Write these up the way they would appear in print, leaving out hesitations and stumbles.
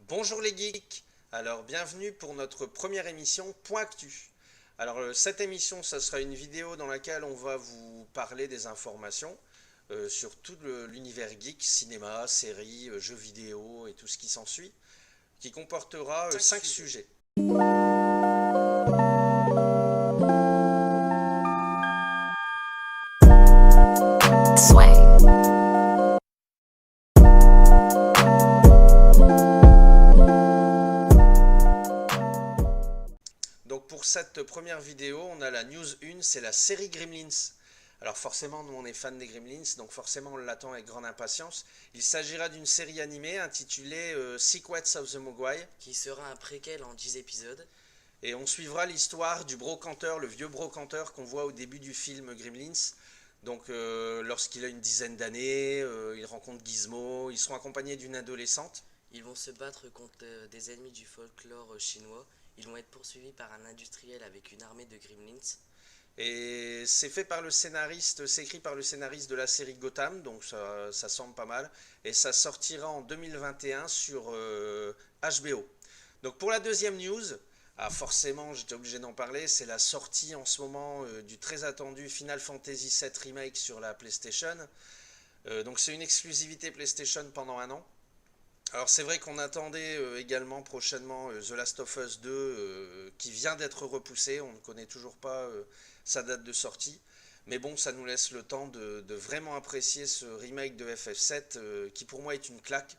Bonjour les geeks, alors bienvenue pour notre première émission Point Actu. Alors cette émission, ça sera une vidéo dans laquelle on va vous parler des informations sur tout l'univers geek, cinéma, séries, jeux vidéo et tout ce qui s'ensuit, qui comportera 5 sujets. Donc pour cette première vidéo, on a la news 1, c'est la série Gremlins. Alors forcément, nous on est fans des Gremlins, donc forcément on l'attend avec grande impatience. Il s'agira d'une série animée intitulée Secrets of the Mogwai. Qui sera un préquel en 10 épisodes. Et on suivra l'histoire du brocanteur, le vieux brocanteur qu'on voit au début du film Gremlins. Donc lorsqu'il a une dizaine d'années, il rencontre Gizmo, ils seront accompagnés d'une adolescente. Ils vont se battre contre des ennemis du folklore chinois. Ils vont être poursuivis par un industriel avec une armée de gremlins. Et c'est fait par le scénariste, c'est écrit par le scénariste de la série Gotham, donc ça semble pas mal. Et ça sortira en 2021 sur HBO. Donc pour la deuxième news, forcément j'étais obligé d'en parler, c'est la sortie en ce moment du très attendu Final Fantasy VII Remake sur la PlayStation. Donc c'est une exclusivité PlayStation pendant un an. Alors c'est vrai qu'on attendait également prochainement The Last of Us 2 qui vient d'être repoussé, on ne connaît toujours pas sa date de sortie. Mais bon, ça nous laisse le temps de vraiment apprécier ce remake de FF7 qui pour moi est une claque.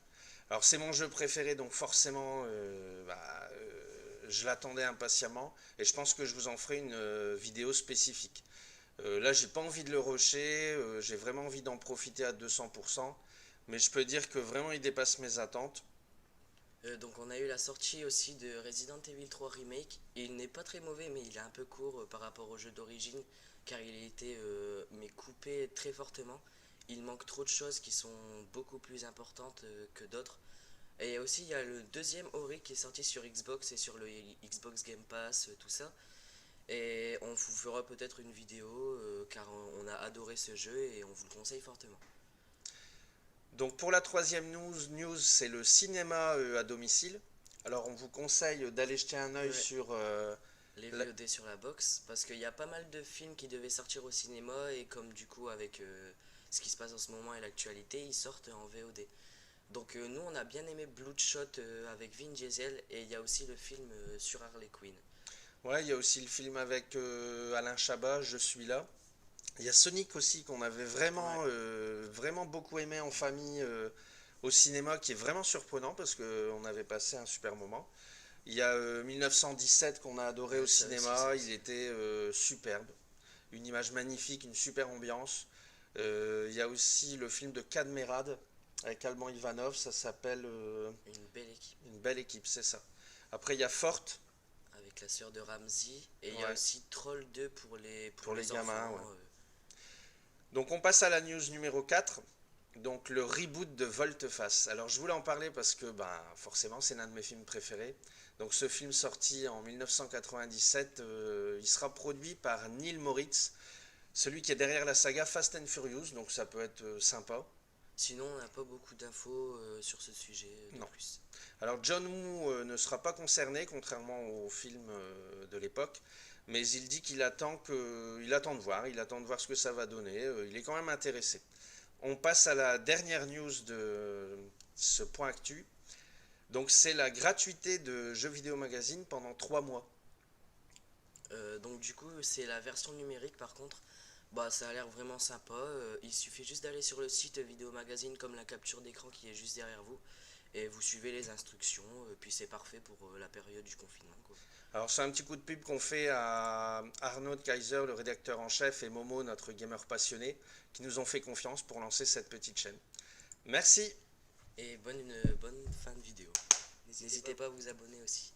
Alors c'est mon jeu préféré, donc forcément je l'attendais impatiemment et je pense que je vous en ferai une vidéo spécifique. Là j'ai pas envie de le rusher, j'ai vraiment envie d'en profiter à 200%. Mais je peux dire que vraiment il dépasse mes attentes. Donc on a eu la sortie aussi de Resident Evil 3 Remake. Il n'est pas très mauvais mais il est un peu court par rapport au jeu d'origine car il a été mais coupé très fortement. Il manque trop de choses qui sont beaucoup plus importantes que d'autres. Et aussi il y a le deuxième Ori qui est sorti sur Xbox et sur le Xbox Game Pass, tout ça. Et on vous fera peut-être une vidéo car on a adoré ce jeu et on vous le conseille fortement. Donc pour la troisième news c'est le cinéma à domicile. Alors on vous conseille d'aller jeter un œil Ouais. sur Les la... VOD sur la box parce qu'il y a pas mal de films qui devaient sortir au cinéma et comme du coup avec ce qui se passe en ce moment et l'actualité ils sortent en VOD. Donc nous on a bien aimé Bloodshot avec Vin Diesel et il y a aussi le film sur Harley Quinn. Ouais, il y a aussi le film avec Alain Chabat, Je suis là. Il y a Sonic aussi qu'on avait vraiment, Ouais. vraiment beaucoup aimé en famille au cinéma, qui est vraiment surprenant parce qu'on avait passé un super moment. Il y a 1917 qu'on a adoré au Ça aussi, cinéma, il était superbe. Une image magnifique, une super ambiance. Il y a aussi le film de Cadmerade avec Alban Ivanov, ça s'appelle Une belle équipe Une belle équipe, c'est ça. Après, il y a Forte, avec la sœur de Ramsey et il y a ouais, aussi Troll 2 pour pour les les gamins. Ouais. enfants. Donc, on passe à la news numéro 4. Donc, le reboot de Volte-Face. Alors, je voulais en parler parce que, forcément, c'est l'un de mes films préférés. Donc, ce film sorti en 1997, il sera produit par Neil Moritz, celui qui est derrière la saga Fast and Furious. Donc, ça peut être sympa. Sinon on n'a pas beaucoup d'infos sur ce sujet de Non. plus. Alors John Woo ne sera pas concerné, contrairement au film de l'époque, mais il dit il attend de voir, il attend de voir ce que ça va donner. Il est quand même intéressé. On passe à la dernière news de ce point actu. Donc c'est la gratuité de Jeux Vidéo Magazine pendant 3 mois. Donc du coup c'est la version numérique par contre. Bah ça a l'air vraiment sympa. Il suffit juste d'aller sur le site Vidéo Magazine comme la capture d'écran qui est juste derrière vous. Et vous suivez les instructions. Puis c'est parfait pour la période du confinement, quoi. Alors c'est un petit coup de pub qu'on fait à Arnaud de Kaiser, le rédacteur en chef, et Momo, notre gamer passionné, qui nous ont fait confiance pour lancer cette petite chaîne. Merci. Et bonne fin de vidéo. N'hésitez pas à vous abonner aussi.